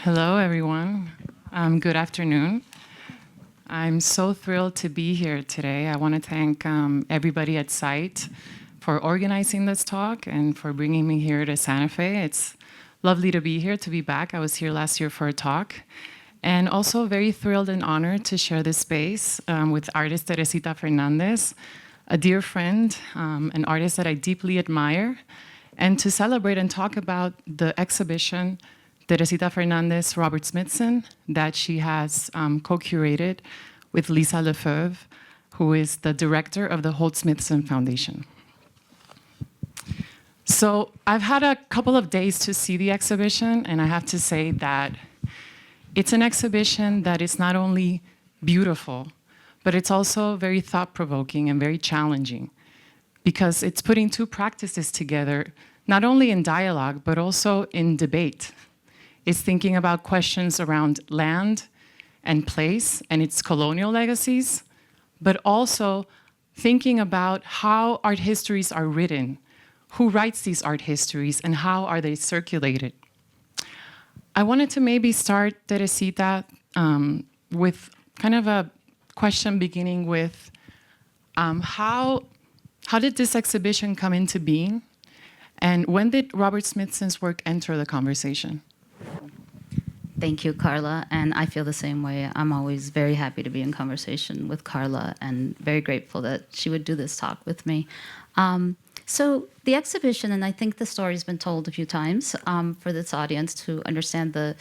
Hello, everyone. Good afternoon. I'm so thrilled to be here today. I want to thank everybody at SITE for organizing this talk and for bringing me here to Santa Fe. It's lovely to be here, to be back. I was here last year for a talk. And also very thrilled and honored to share this space with artist Teresita Fernández, a dear friend, an artist that I deeply admire, and to celebrate and talk about the exhibition Teresita Fernández, Robert Smithson, that she has co-curated with Lisa Lefebvre, who is the director of the Holt Smithson Foundation. So I've had a couple of days to see the exhibition, and I have to say that it's an exhibition that is not only beautiful, but it's also very thought-provoking and very challenging, because it's putting two practices together, not only in dialogue, but also in debate. It's thinking about questions around land and place and its colonial legacies, but also thinking about how art histories are written, who writes these art histories, and how are they circulated. I wanted to maybe start, Teresita, with kind of a question beginning with how did this exhibition come into being? And when did Robert Smithson's work enter the conversation? Thank you, Carla, and I feel the same way. I'm always very happy to be in conversation with Carla and very grateful that she would do this talk with me. So the exhibition, and I think the story's been told a few times for this audience to understand the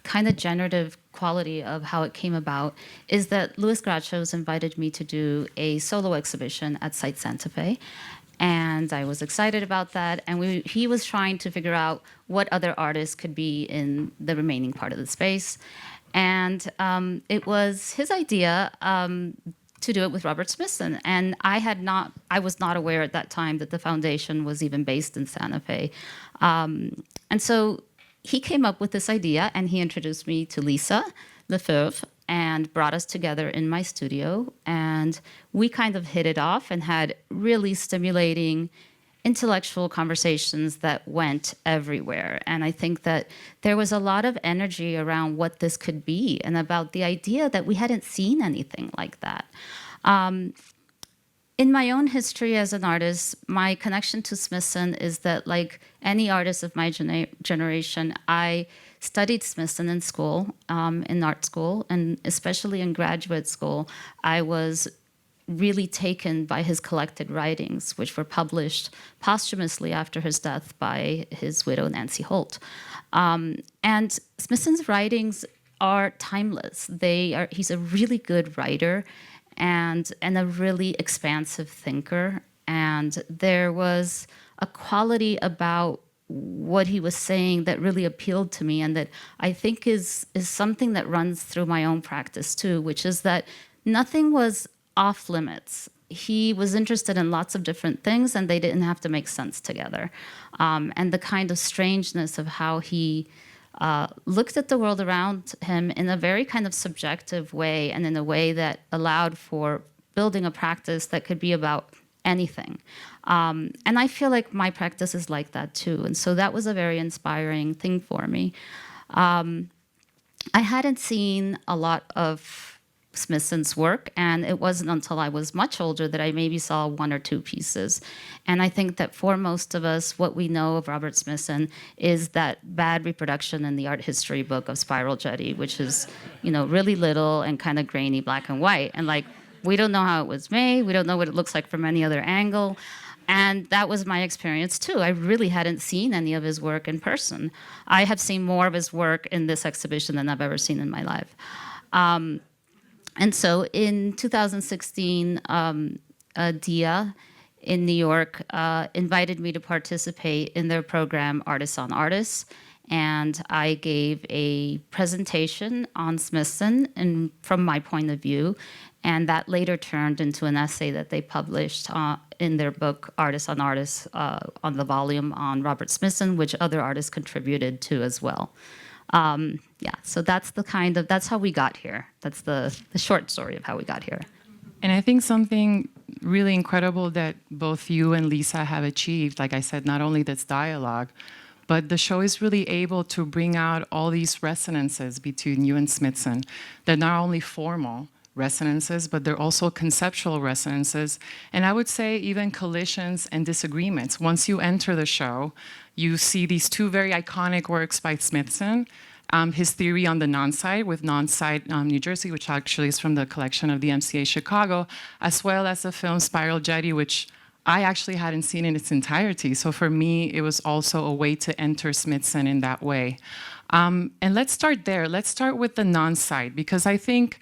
kind of generative quality of how it came about, is that Luis Grachos invited me to do a solo exhibition at SITESANTAFE. And I was excited about that. And he was trying to figure out what other artists could be in the remaining part of the space. And it was his idea to do it with Robert Smithson. And I was not aware at that time that the foundation was even based in Santa Fe. And so he came up with this idea, and he introduced me to Lisa Lefebvre and brought us together in my studio. And we kind of hit it off and had really stimulating intellectual conversations that went everywhere. And I think that there was a lot of energy around what this could be and about the idea that we hadn't seen anything like that. In my own history as an artist, my connection to Smithson is that, like any artist of my generation, I studied Smithson in school, in art school, and especially in graduate school. I was really taken by his collected writings, which were published posthumously after his death by his widow, Nancy Holt. And Smithson's writings are timeless. He's a really good writer and a really expansive thinker. And there was a quality about what he was saying that really appealed to me, and that I think is something that runs through my own practice too, which is that nothing was off limits. He was interested in lots of different things, and they didn't have to make sense together. And the kind of strangeness of how he looked at the world around him in a very kind of subjective way, and in a way that allowed for building a practice that could be about anything. And I feel like my practice is like that too. And so that was a very inspiring thing for me. I hadn't seen a lot of Smithson's work, and it wasn't until I was much older that I maybe saw one or two pieces. And I think that for most of us, what we know of Robert Smithson is that bad reproduction in the art history book of Spiral Jetty, which is, really little and kind of grainy black and white. And we don't know how it was made. We don't know what it looks like from any other angle. And that was my experience too. I really hadn't seen any of his work in person. I have seen more of his work in this exhibition than I've ever seen in my life. And so in 2016, DIA in New York invited me to participate in their program, Artists on Artists. And I gave a presentation on Smithson and from my point of view. And that later turned into an essay that they published in their book, Artists on Artists, on the volume on Robert Smithson, which other artists contributed to as well. So that's how we got here. That's the short story of how we got here. And I think something really incredible that both you and Lisa have achieved, like I said, not only this dialogue, but the show is really able to bring out all these resonances between you and Smithson. They're not only formal resonances, but they're also conceptual resonances, and I would say even collisions and disagreements. Once you enter the show, you see these two very iconic works by Smithson, his theory on the nonsite with Nonsite New Jersey, which actually is from the collection of the MCA Chicago, as well as the film Spiral Jetty, which I actually hadn't seen in its entirety. So for me, it was also a way to enter Smithson in that way. And let's start there. Let's start with the nonsite, because I think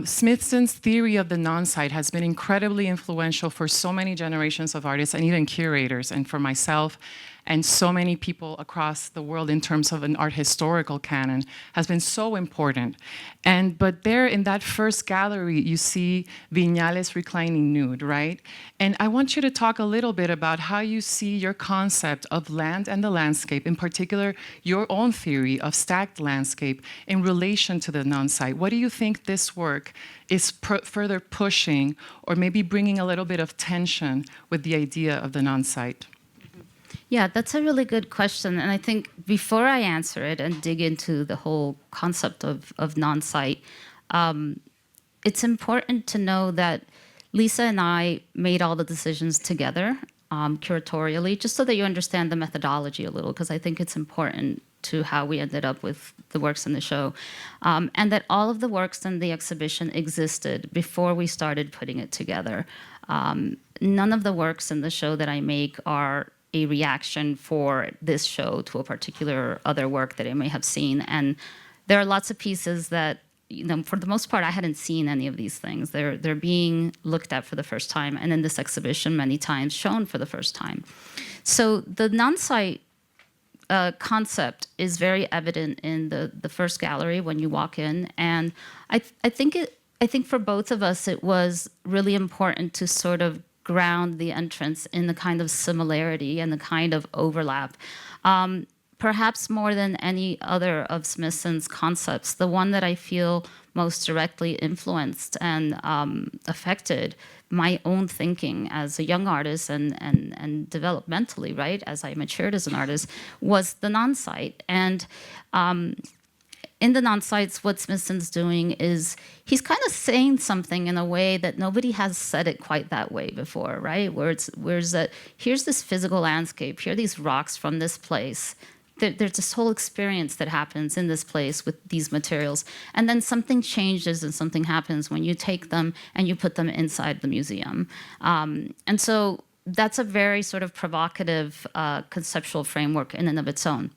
Smithson's theory of the nonsite has been incredibly influential for so many generations of artists and even curators, and for myself and so many people across the world in terms of an art historical canon, has been so important. But there in that first gallery, you see Viñales reclining nude, right? And I want you to talk a little bit about how you see your concept of land and the landscape, in particular, your own theory of stacked landscape in relation to the nonsite. What do you think this work is further pushing, or maybe bringing a little bit of tension with the idea of the nonsite? Yeah, that's a really good question. And I think before I answer it and dig into the whole concept of nonsite, it's important to know that Lisa and I made all the decisions together, curatorially, just so that you understand the methodology a little, because I think it's important to how we ended up with the works in the show. And that all of the works in the exhibition existed before we started putting it together. None of the works in the show that I make are a reaction for this show to a particular other work that I may have seen. And there are lots of pieces that, you know, for the most part, I hadn't seen any of these things. They're being looked at for the first time, and in this exhibition, many times shown for the first time. So the nonsite concept is very evident in the first gallery when you walk in, and I think for both of us, it was really important to sort of ground the entrance in the kind of similarity and the kind of overlap. Perhaps more than any other of Smithson's concepts, the one that I feel most directly influenced and affected my own thinking as a young artist and developmentally, right, as I matured as an artist, was the nonsite. And in the non-sites, what Smithson's doing is he's kind of saying something in a way that nobody has said it quite that way before, right? Where it's that here's this physical landscape, here are these rocks from this place. There's this whole experience that happens in this place with these materials. And then something changes and something happens when you take them and you put them inside the museum. And so that's a very sort of provocative conceptual framework in and of its own.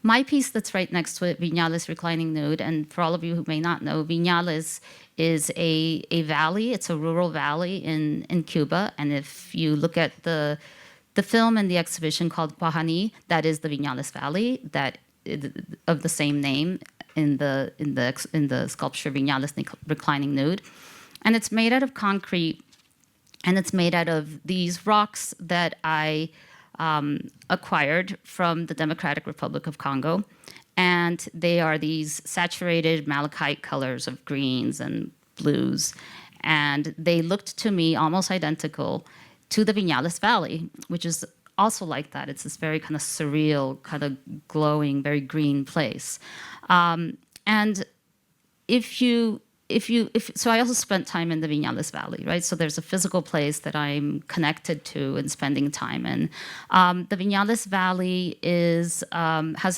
My piece that's right next to it, Viñales Reclining Nude, and for all of you who may not know, Viñales is a valley. It's a rural valley in Cuba. And if you look at the film in the exhibition called Guajani, that is the Viñales Valley that of the same name in the sculpture Viñales Reclining Nude. And it's made out of concrete, and it's made out of these rocks that I acquired from the Democratic Republic of Congo. And they are these saturated malachite colors of greens and blues. And they looked to me almost identical to the Viñales Valley, which is also like that. It's this very kind of surreal, kind of glowing, very green place. And so I also spent time in the Viñales Valley, right? So there's a physical place that I'm connected to and spending time in. The Viñales Valley has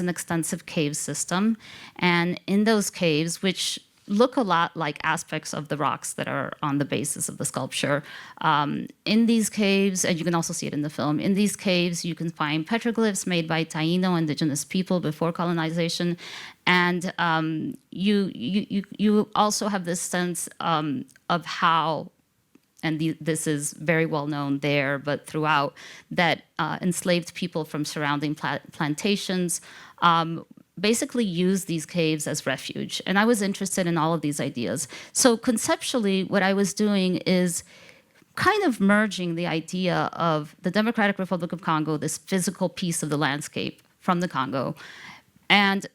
an extensive cave system, and in those caves, which look a lot like aspects of the rocks that are on the basis of the sculpture. In these caves, and you can also see it in the film, in these caves you can find petroglyphs made by Taino indigenous people before colonization. And you also have this sense of how, and this is very well known there, but throughout, that enslaved people from surrounding plantations basically use these caves as refuge. And I was interested in all of these ideas. So conceptually, what I was doing is kind of merging the idea of the Democratic Republic of Congo, this physical piece of the landscape from the Congo, and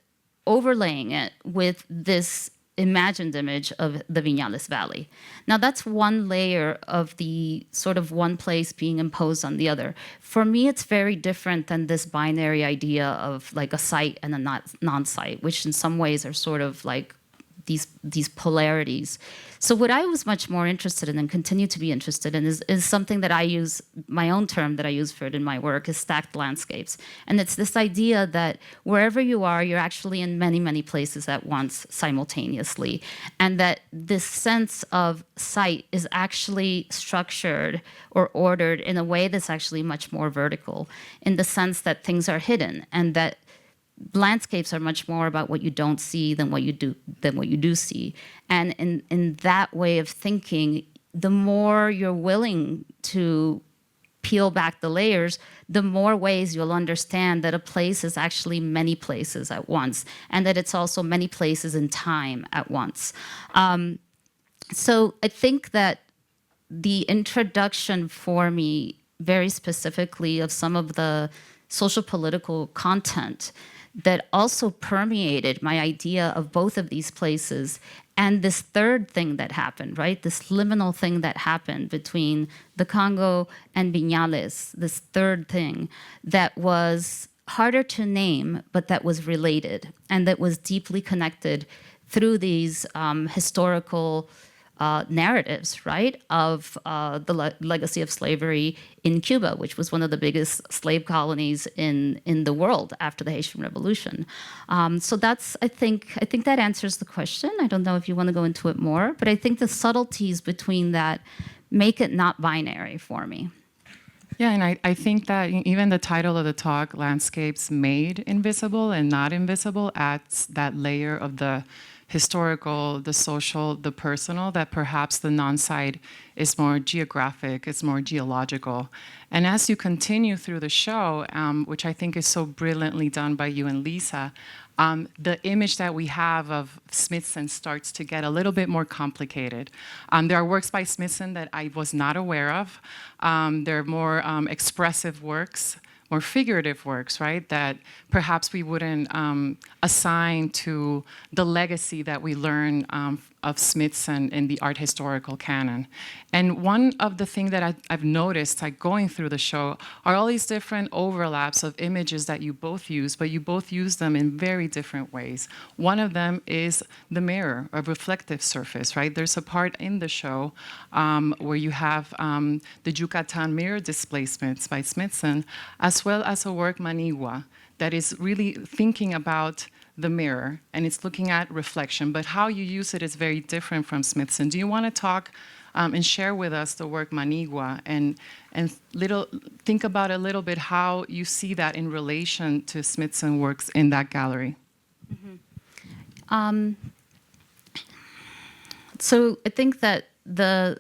overlaying it with this imagined image of the Viñales Valley. Now that's one layer of the sort of one place being imposed on the other. For me, it's very different than this binary idea of like a site and a non-site, which in some ways are sort of like these polarities. So what I was much more interested in and continue to be interested in is something that I use, my own term that I use for it in my work is stacked landscapes. And it's this idea that wherever you are, you're actually in many, many places at once simultaneously. And that this sense of site is actually structured or ordered in a way that's actually much more vertical, in the sense that things are hidden and that landscapes are much more about what you don't see than what you do see. And in that way of thinking, the more you're willing to peel back the layers, the more ways you'll understand that a place is actually many places at once, and that it's also many places in time at once. So I think that the introduction for me, very specifically, of some of the social political content that also permeated my idea of both of these places, and this third thing that happened, right? This liminal thing that happened between the Congo and Viñales, this third thing that was harder to name, but that was related and that was deeply connected through these historical narratives, right, of the legacy of slavery in Cuba, which was one of the biggest slave colonies in the world after the Haitian Revolution. So that's, I think that answers the question. I don't know if you want to go into it more, but I think the subtleties between that make it not binary for me. Yeah, and I think that even the title of the talk, Landscapes Made Invisible and Not Invisible, adds that layer of the historical, the social, the personal, that perhaps the non-site is more geographic, it's more geological. And as you continue through the show, which I think is so brilliantly done by you and Lisa, the image that we have of Smithson starts to get a little bit more complicated. There are works by Smithson that I was not aware of. There are more expressive works, more figurative works, right, that perhaps we wouldn't assign to the legacy that we learn of Smithson in the art historical canon. And one of the things that I've noticed, like going through the show, are all these different overlaps of images that you both use, but you both use them in very different ways. One of them is the mirror, a reflective surface, right? There's a part in the show where you have the Yucatan mirror displacements by Smithson, as well as a work, Manigua, that is really thinking about the mirror, and it's looking at reflection, but how you use it is very different from Smithson. Do you want to talk and share with us the work Manigua and think about a little bit how you see that in relation to Smithson works in that gallery? Mm-hmm. So I think that the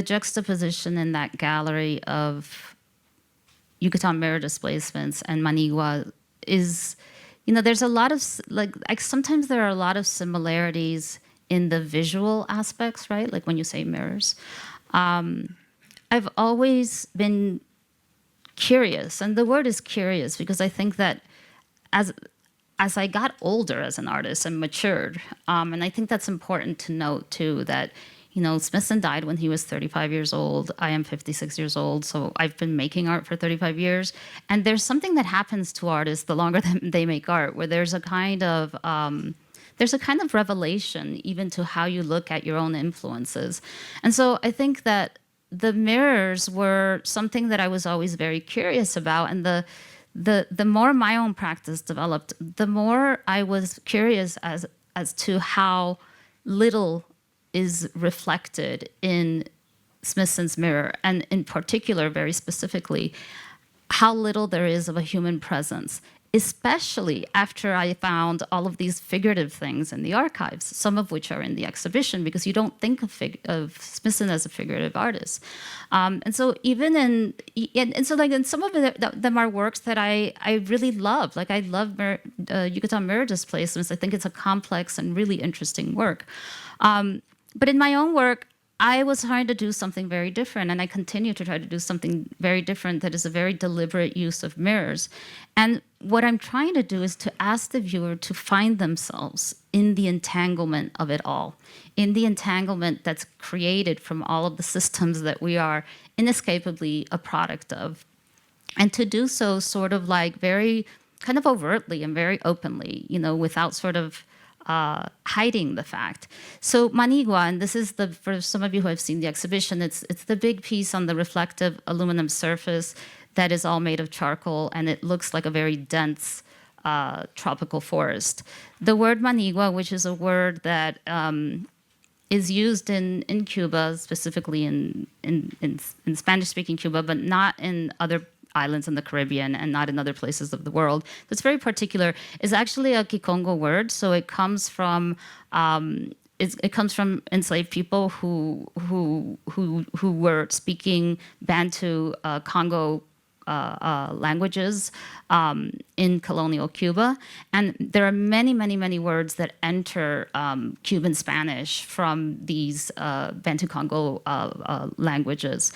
juxtaposition in that gallery of Yucatan mirror displacements and Manigua is, there's a lot of, sometimes there are a lot of similarities in the visual aspects, right? Like when you say mirrors. I've always been curious, and the word is curious because I think that as I got older as an artist and matured, and I think that's important to note too, that Smithson died when he was 35 years old. I am 56 years old, so I've been making art for 35 years. And there's something that happens to artists the longer they make art, where there's a kind of revelation even to how you look at your own influences. And so I think that the mirrors were something that I was always very curious about. And the more my own practice developed, the more I was curious as to how little is reflected in Smithson's mirror, and in particular, very specifically, how little there is of a human presence, especially after I found all of these figurative things in the archives, some of which are in the exhibition, because you don't think of Smithson as a figurative artist. And so even in some of them are works that I really love. Like I love Yucatan mirror displacements. I think it's a complex and really interesting work. But in my own work, I was trying to do something very different, and I continue to try to do something very different that is a very deliberate use of mirrors. And what I'm trying to do is to ask the viewer to find themselves in the entanglement of it all, in the entanglement that's created from all of the systems that we are inescapably a product of. And to do so sort of like very kind of overtly and very openly, you know, without sort of hiding the fact. So Manigua, and this is for some of you who have seen the exhibition, it's the big piece on the reflective aluminum surface that is all made of charcoal, and it looks like a very dense tropical forest. The word Manigua, which is a word that is used in Cuba, specifically in Spanish-speaking Cuba, but not in other islands in the Caribbean and not in other places of the world. That's very particular. It's actually a Kikongo word, so it comes from it comes from enslaved people who were speaking Bantu Congo languages in colonial Cuba. And there are many, many, many words that enter Cuban Spanish from these Bantu Congo languages.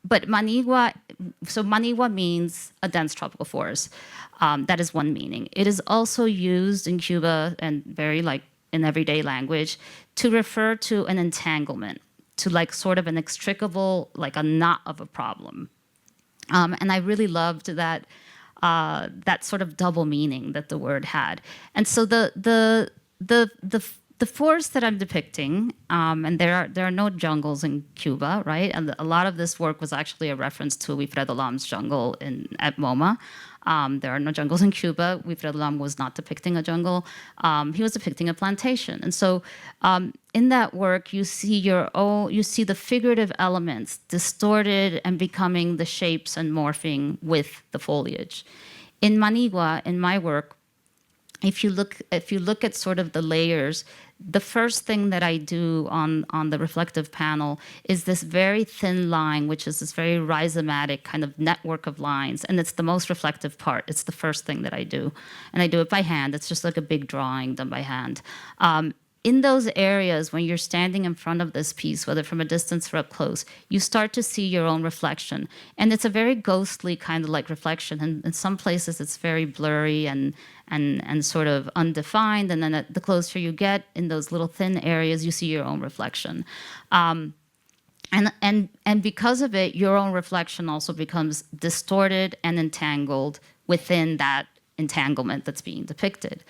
But Manigua means a dense tropical forest. That is one meaning. It is also used in Cuba and very like in everyday language to refer to an entanglement, to like sort of an inextricable, like a knot of a problem. And I really loved that that sort of double meaning that the word had. And so the forest that I'm depicting, and there are no jungles in Cuba, right? And a lot of this work was actually a reference to Wilfredo Lam's jungle at MoMA. There are no jungles in Cuba. Wilfredo Lam was not depicting a jungle. He was depicting a plantation. And so in that work, you see the figurative elements distorted and becoming the shapes and morphing with the foliage. In Manigua, in my work, if you look at sort of the layers, the first thing that I do on the reflective panel is this very thin line, which is this very rhizomatic kind of network of lines. And it's the most reflective part. It's the first thing that I do. And I do it by hand. It's just like a big drawing done by hand. In those areas, when you're standing in front of this piece, whether from a distance or up close, you start to see your own reflection. And it's a very ghostly kind of like reflection. And in some places, it's very blurry and sort of undefined. And then the closer you get in those little thin areas, you see your own reflection. And because of it, your own reflection also becomes distorted and entangled within that entanglement that's being depicted.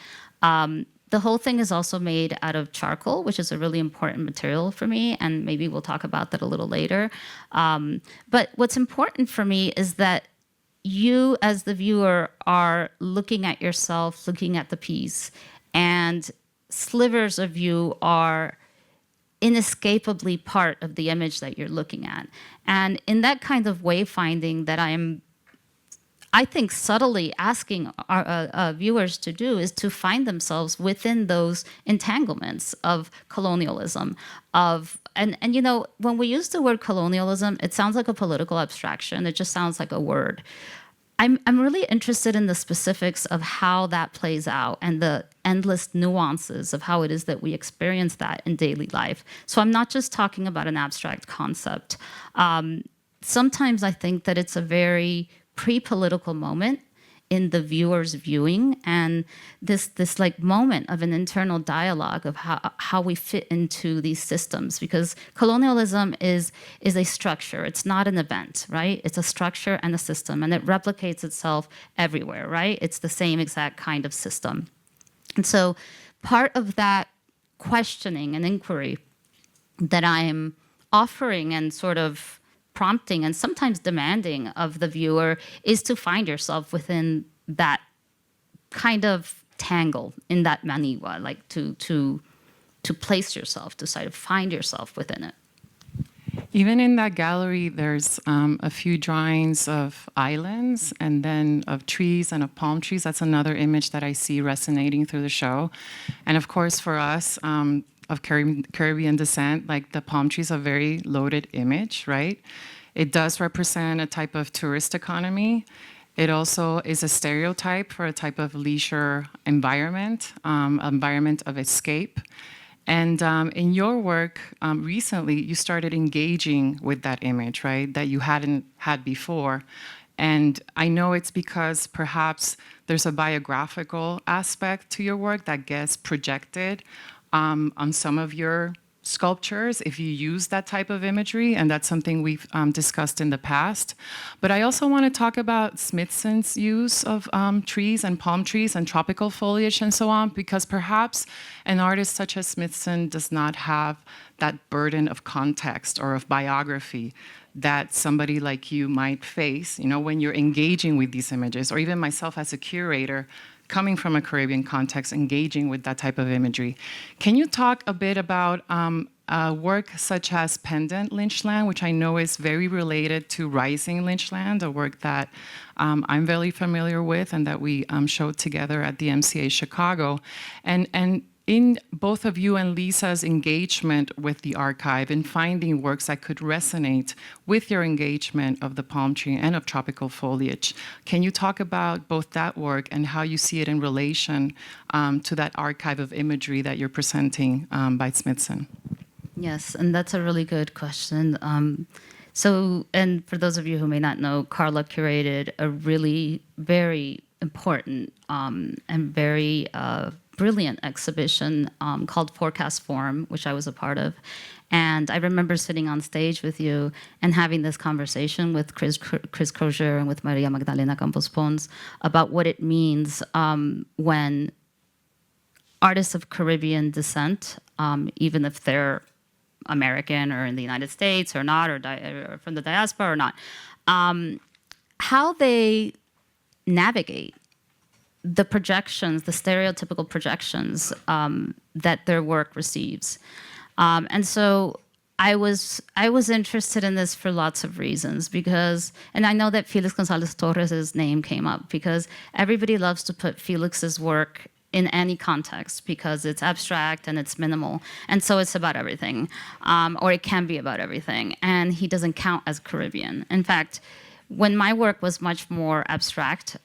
The whole thing is also made out of charcoal, which is a really important material for me, and maybe we'll talk about that a little later. But what's important for me is that you, as the viewer, are looking at yourself, looking at the piece, and slivers of you are inescapably part of the image that you're looking at. And in that kind of wayfinding that I think subtly asking our viewers to do is to find themselves within those entanglements of colonialism, and you know, when we use the word colonialism, it sounds like a political abstraction. It just sounds like a word. I'm really interested in the specifics of how that plays out and the endless nuances of how it is that we experience that in daily life. So I'm not just talking about an abstract concept. Sometimes I think that it's a very pre-political moment in the viewer's viewing, and this like moment of an internal dialogue of how we fit into these systems, because colonialism is a structure. It's not an event, right? It's a structure and a system, and it replicates itself everywhere, right? It's the same exact kind of system. And so part of that questioning and inquiry that I'm offering and sort of prompting and sometimes demanding of the viewer is to find yourself within that kind of tangle, in that Manigua, like to place yourself, to sort of find yourself within it. Even in that gallery, there's a few drawings of islands and then of trees and of palm trees. That's another image that I see resonating through the show. And of course, for us, of Caribbean descent, like the palm trees are a very loaded image, right? It does represent a type of tourist economy. It also is a stereotype for a type of leisure environment, environment of escape. And in your work recently, you started engaging with that image, right, that you hadn't had before. And I know it's because perhaps there's a biographical aspect to your work that gets projected on some of your sculptures if you use that type of imagery, and that's something we've discussed in the past. But I also want to talk about Smithson's use of trees and palm trees and tropical foliage and so on, because perhaps an artist such as Smithson does not have that burden of context or of biography that somebody like you might face, you know, when you're engaging with these images, or even myself as a curator, coming from a Caribbean context, engaging with that type of imagery. Can you talk a bit about work such as Pendant Lynchland, which I know is very related to Rising Lynchland, a work that I'm very familiar with and that we showed together at the MCA Chicago. And in both of you and Lisa's engagement with the archive and finding works that could resonate with your engagement of the palm tree and of tropical foliage, can you talk about both that work and how you see it in relation to that archive of imagery that you're presenting by Smithson? Yes, and that's a really good question. And for those of you who may not know, Carla curated a really very important and very brilliant exhibition called Forecast Forum, which I was a part of. And I remember sitting on stage with you and having this conversation with Chris Crozier and with Maria Magdalena Campos Pons about what it means when artists of Caribbean descent, even if they're American or in the United States or not, or from the diaspora or not, how they navigate the projections, the stereotypical projections that their work receives. And so I was interested in this for lots of reasons because, and I know that Felix Gonzalez Torres' name came up because everybody loves to put Felix's work in any context because it's abstract and it's minimal. And so it's about everything, or it can be about everything. And he doesn't count as Caribbean. In fact, when my work was much more abstract,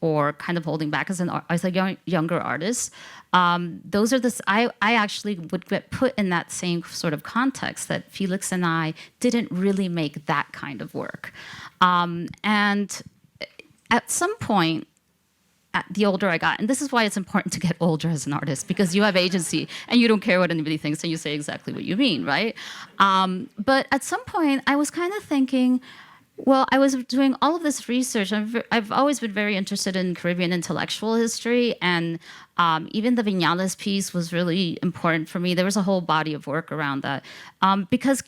or kind of holding back as a younger artist, those are I actually would get put in that same sort of context that Felix and I didn't really make that kind of work. And at some point, the older I got, and this is why it's important to get older as an artist, because you have agency and you don't care what anybody thinks and you say exactly what you mean, right? But at some point, I was kind of thinking, well, I was doing all of this research. I've always been very interested in Caribbean intellectual history, and even the Viñales piece was really important for me. There was a whole body of work around that because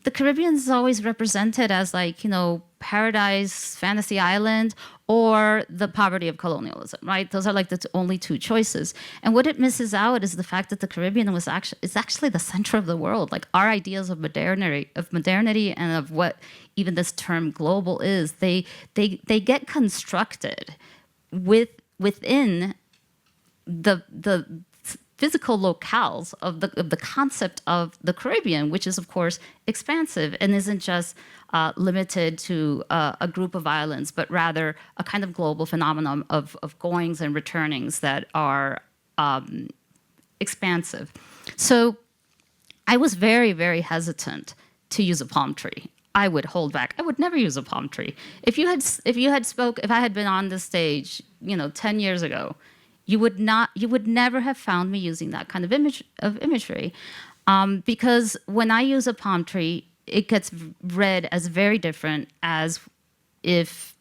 the Caribbean is always represented as like, you know, paradise, fantasy island, or the poverty of colonialism, right? Those are like the only two choices. And what it misses out is the fact that the Caribbean is actually the center of the world. Like our ideas of modernity and of what even this term global is, they get constructed within the physical locales of the concept of the Caribbean, which is, of course, expansive and isn't just limited to a group of islands, but rather a kind of global phenomenon of goings and returnings that are expansive. So I was very, very hesitant to use a palm tree. I would hold back. I would never use a palm tree. If I had been on this stage, 10 years ago, you would never have found me using that kind of imagery, because when I use a palm tree, it gets read as very different as if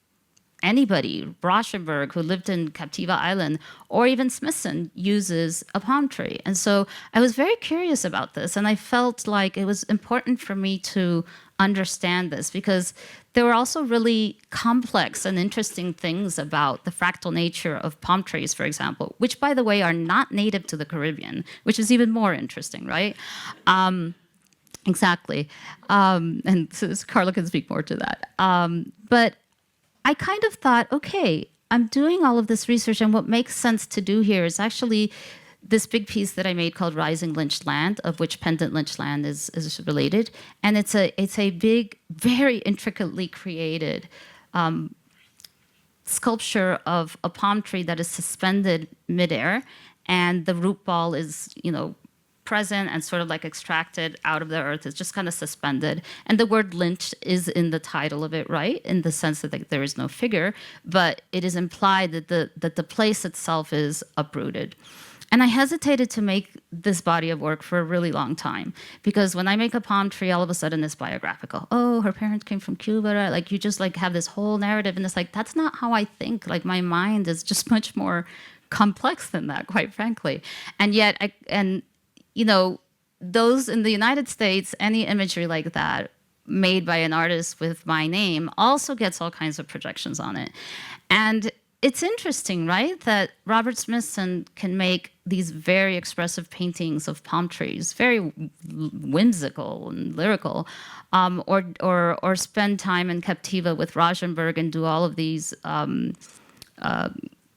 anybody, Rauschenberg, who lived in Captiva Island, or even Smithson, uses a palm tree. And so I was very curious about this, and I felt like it was important for me to understand this because there were also really complex and interesting things about the fractal nature of palm trees, for example, which, by the way, are not native to the Caribbean, which is even more interesting, right? Exactly. And so Carla can speak more to that. But I kind of thought, okay, I'm doing all of this research, and what makes sense to do here is actually this big piece that I made called Rising Lynchland, of which Pendant Lynchland is related. And it's a big, very intricately created sculpture of a palm tree that is suspended midair. and the root ball is, present and sort of like extracted out of the earth. It's just kind of suspended. And the word lynched is in the title of it, right? In the sense that there is no figure, but it is implied that the place itself is uprooted. And I hesitated to make this body of work for a really long time, because when I make a palm tree, all of a sudden it's biographical. Oh, her parents came from Cuba. Like, you just like have this whole narrative, and it's like, that's not how I think. Like, my mind is just much more complex than that, quite frankly. And yet, those in the United States, any imagery like that made by an artist with my name also gets all kinds of projections on it. And it's interesting, right, that Robert Smithson can make these very expressive paintings of palm trees, very whimsical and lyrical, or spend time in Captiva with Rauschenberg and do all of these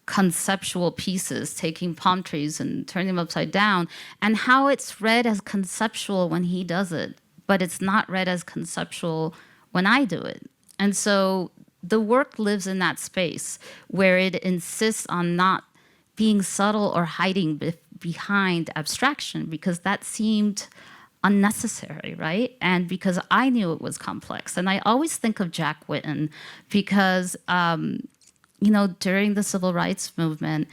conceptual pieces, taking palm trees and turning them upside down, and how it's read as conceptual when he does it, but it's not read as conceptual when I do it. And so the work lives in that space where it insists on not being subtle or hiding behind abstraction, because that seemed unnecessary, right? And because I knew it was complex. And I always think of Jack Whitten because during the civil rights movement,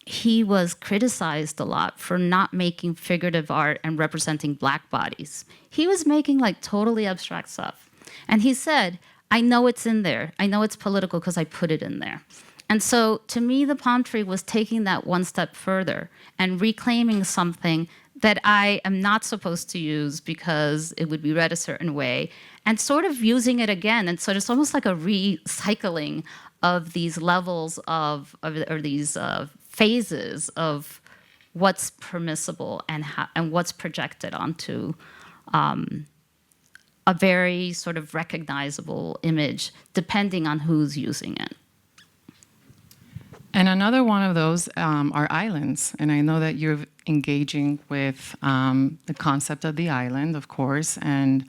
he was criticized a lot for not making figurative art and representing Black bodies. He was making like totally abstract stuff. And he said, I know it's in there. I know it's political because I put it in there. And so to me, the palm tree was taking that one step further and reclaiming something that I am not supposed to use because it would be read a certain way, and sort of using it again. And so it's almost like a recycling of these levels or these phases of what's permissible and what's projected onto a very sort of recognizable image, depending on who's using it. And another one of those are islands. And I know that you're engaging with the concept of the island, of course, and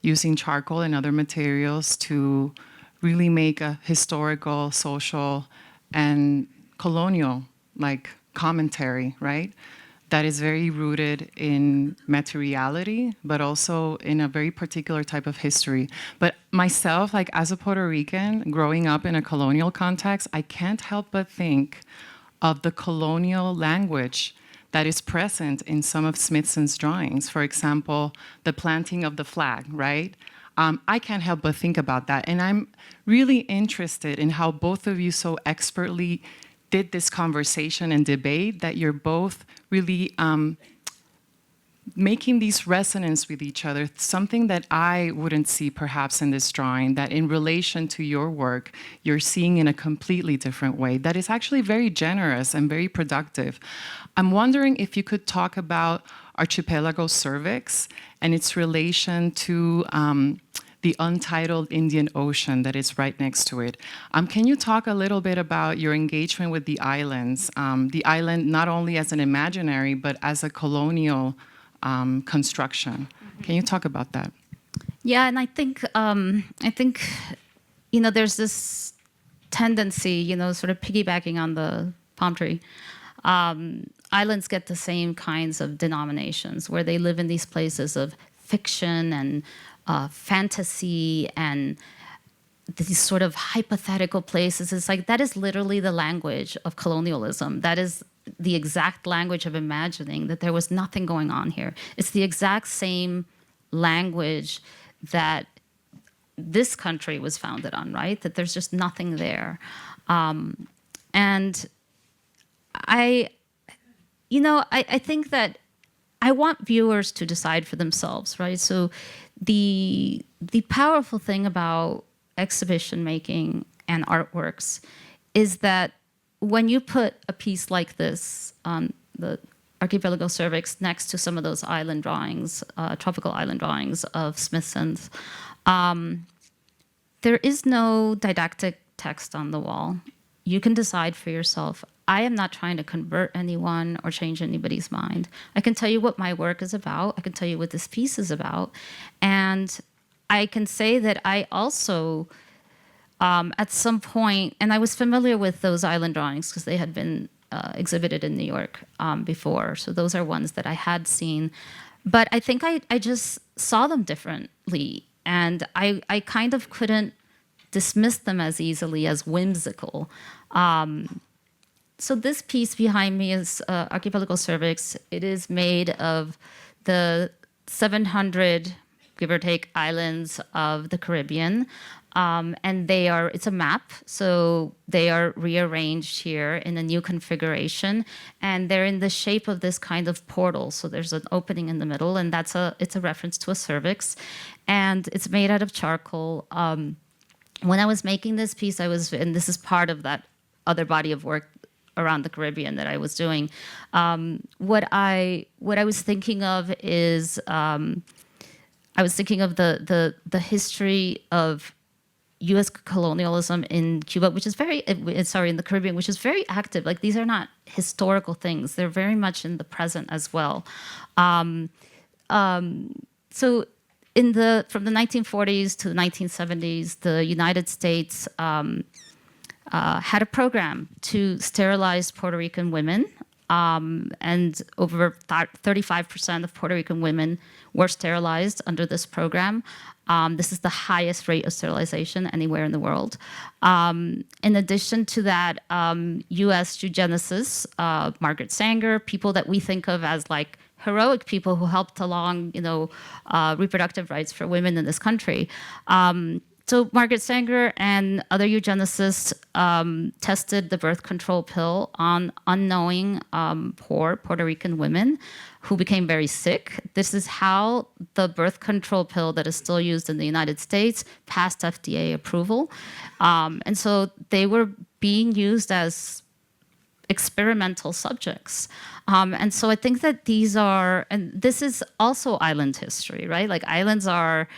using charcoal and other materials to really make a historical, social, and colonial commentary, right? That is very rooted in materiality, but also in a very particular type of history. But myself, as a Puerto Rican, growing up in a colonial context, I can't help but think of the colonial language that is present in some of Smithson's drawings. For example, the planting of the flag, right? I can't help but think about that. And I'm really interested in how both of you so expertly did this conversation and debate, that you're both really making these resonance with each other, something that I wouldn't see perhaps in this drawing, that in relation to your work, you're seeing in a completely different way, that is actually very generous and very productive. I'm wondering if you could talk about Archipelago Cervix and its relation to the untitled Indian Ocean that is right next to it. Can you talk a little bit about your engagement with the islands? The island not only as an imaginary, but as a colonial construction. Can you talk about that? Yeah, and I think there's this tendency, sort of piggybacking on the palm tree. Islands get the same kinds of denominations where they live in these places of fiction and fantasy and these sort of hypothetical places. It's like that is literally the language of colonialism. That is the exact language of imagining that there was nothing going on here. It's the exact same language that this country was founded on, right? That there's just nothing there. And I think that I want viewers to decide for themselves, right? So the powerful thing about exhibition making and artworks is that when you put a piece like this, the Archipelago Cervix, next to some of those island drawings, tropical island drawings of Smithson's, there is no didactic text on the wall. You can decide for yourself. I am not trying to convert anyone or change anybody's mind. I can tell you what my work is about. I can tell you what this piece is about. And I can say that I also, at some point, and I was familiar with those island drawings because they had been exhibited in New York before. So those are ones that I had seen. But I think I just saw them differently. And I kind of couldn't dismiss them as easily as whimsical. So this piece behind me is Archipelago Cervix. It is made of the 700, give or take, islands of the Caribbean. And it's a map, so they are rearranged here in a new configuration, and they're in the shape of this kind of portal. So there's an opening in the middle, and it's a reference to a cervix, and it's made out of charcoal. When I was making this piece, and this is part of that other body of work around the Caribbean that I was doing. What I was thinking of is I was thinking of the history of U.S. colonialism in Cuba, which is in the Caribbean, which is very active. Like, these are not historical things; they're very much in the present as well. So, from the 1940s to the 1970s, the United States had a program to sterilize Puerto Rican women, and over 35% of Puerto Rican women were sterilized under this program. This is the highest rate of sterilization anywhere in the world. In addition to that, U.S. eugenicists, Margaret Sanger, people that we think of as like heroic people who helped along, reproductive rights for women in this country. So Margaret Sanger and other eugenicists tested the birth control pill on unknowing poor Puerto Rican women who became very sick. This is how the birth control pill that is still used in the United States passed FDA approval. And so they were being used as experimental subjects. And so I think that and this is also island history, right? Like, islands are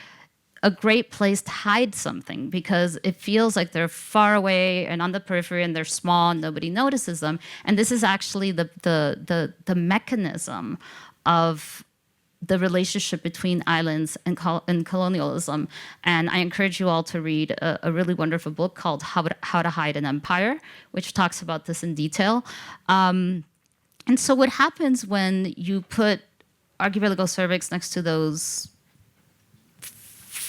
a great place to hide something because it feels like they're far away and on the periphery and they're small and nobody notices them. And this is actually the mechanism of the relationship between islands and colonialism. And I encourage you all to read a really wonderful book called How to Hide an Empire, which talks about this in detail. And so what happens when you put Archipelago Cervix next to those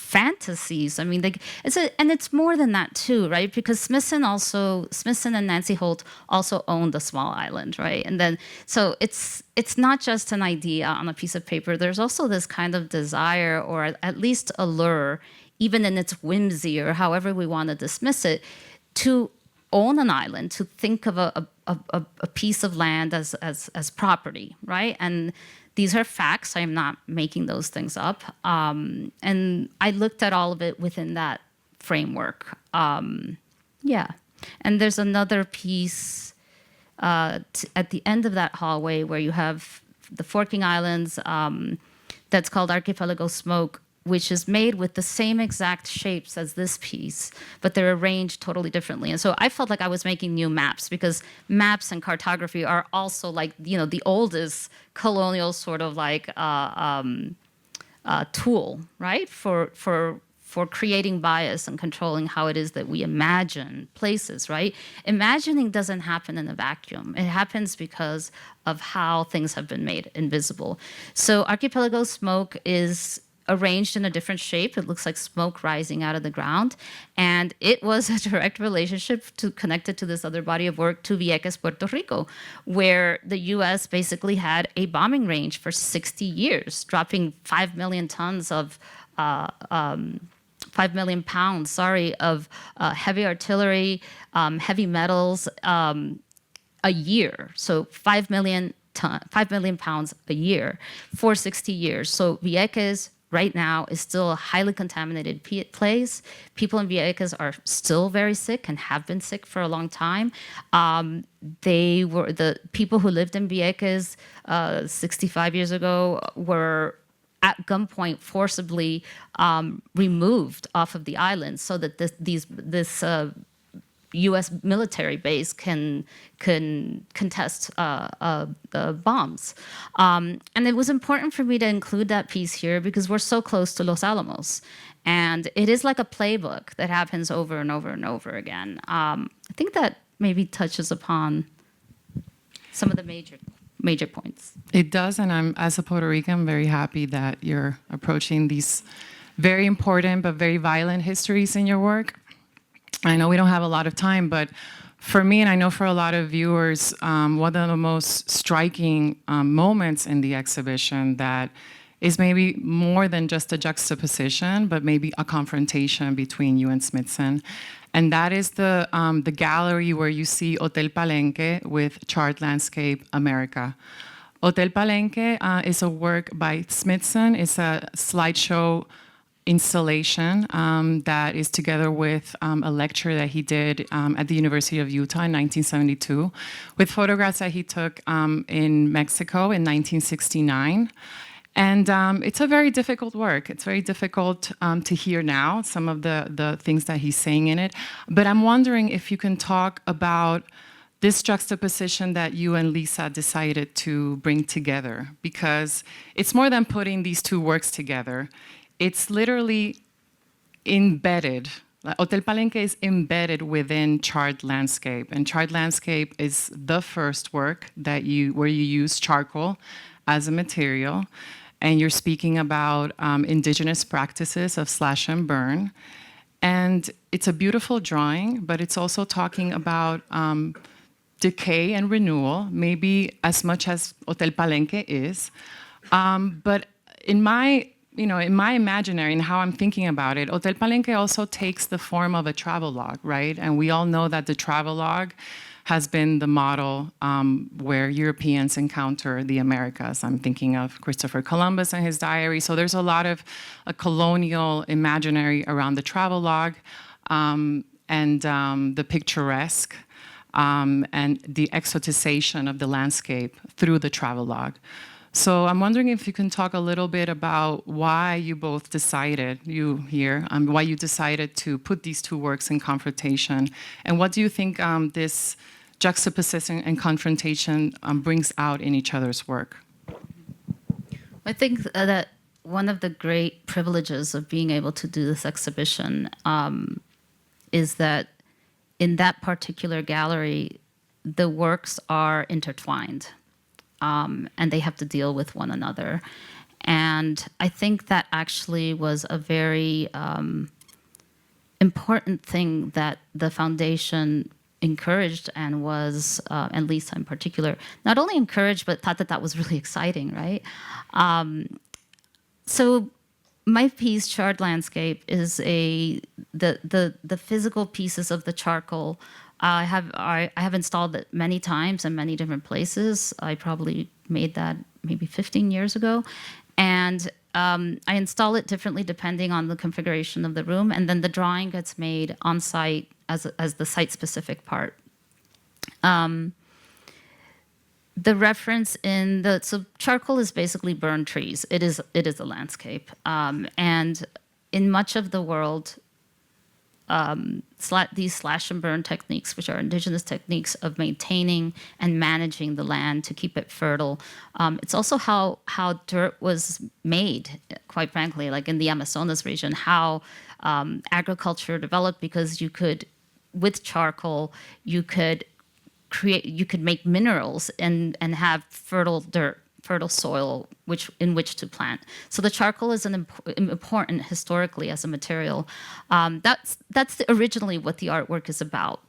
fantasies? I mean, and it's more than that too, right? Because Smithson and Nancy Holt also owned a small island, right? And then, so it's not just an idea on a piece of paper. There's also this kind of desire, or at least allure, even in its whimsy or however we want to dismiss it, to own an island, to think of a piece of land as property, right? And these are facts. I'm not making those things up. And I looked at all of it within that framework. Yeah. And there's another piece at the end of that hallway where you have the Forking Islands that's called Archipelago Smoke, which is made with the same exact shapes as this piece, but they're arranged totally differently. And so I felt like I was making new maps, because maps and cartography are also like, the oldest colonial sort of like tool, right? For creating bias and controlling how it is that we imagine places, right? Imagining doesn't happen in a vacuum. It happens because of how things have been made invisible. So Archipelago Smoke is arranged in a different shape. It looks like smoke rising out of the ground. And it was a direct relationship connected to this other body of work, to Vieques, Puerto Rico, where the U.S. basically had a bombing range for 60 years, dropping 5 million tons of 5 million pounds, of heavy artillery, heavy metals a year. So 5 million pounds a year for 60 years. So Vieques right now is still a highly contaminated place. People in Vieques are still very sick and have been sick for a long time. The people who lived in Vieques 65 years ago were at gunpoint forcibly removed off of the island so that this U.S. military base can contest bombs. And it was important for me to include that piece here because we're so close to Los Alamos. And it is like a playbook that happens over and over and over again. I think that maybe touches upon some of the major points. It does, and I'm, as a Puerto Rican, very happy that you're approaching these very important but very violent histories in your work. I know we don't have a lot of time, but for me, and I know for a lot of viewers, one of the most striking moments in the exhibition that is maybe more than just a juxtaposition, but maybe a confrontation between you and Smithson. And that is the gallery where you see Otel Palen with Charred Landscape America. Otel Palen is a work by Smithson. It's a slideshow installation that is together with a lecture that he did at the University of Utah in 1972 with photographs that he took in Mexico in 1969. And it's a very difficult work. It's very difficult to hear now, some of the things that he's saying in it. But I'm wondering if you can talk about this juxtaposition that you and Lisa decided to bring together, because it's more than putting these two works together. It's literally embedded. Otel Palen is embedded within Charred Landscape, and Charred Landscape is the first work that where you use charcoal as a material, and you're speaking about indigenous practices of slash and burn. And it's a beautiful drawing, but it's also talking about decay and renewal, maybe as much as Otel Palen is. But in my imaginary and how I'm thinking about it, Otel Palen also takes the form of a travelogue, right? And we all know that the travelogue has been the model where Europeans encounter the Americas. I'm thinking of Christopher Columbus and his diary. So there's a lot of a colonial imaginary around the travelogue and the picturesque and the exoticization of the landscape through the travelogue. So I'm wondering if you can talk a little bit about why you both decided, why you decided to put these two works in confrontation, and what do you think this juxtaposition and confrontation brings out in each other's work? I think that one of the great privileges of being able to do this exhibition is that in that particular gallery, the works are intertwined. And they have to deal with one another. And I think that actually was a very important thing that the foundation encouraged and was, and Lisa in particular, not only encouraged, but thought that that was really exciting, right? So my piece, Charred Landscape, is the physical pieces of the charcoal. I have installed it many times in many different places. I probably made that maybe 15 years ago. And I install it differently depending on the configuration of the room. And then the drawing gets made on site as the site-specific part. The reference so charcoal is basically burned trees. It is a landscape. And in much of the world, these slash and burn techniques, which are indigenous techniques of maintaining and managing the land to keep it fertile. It's also how dirt was made, quite frankly, like in the Amazonas region, how agriculture developed, because with charcoal, you could make minerals and have fertile dirt, fertile soil in which to plant. So the charcoal is important historically as a material. That's originally what the artwork is about.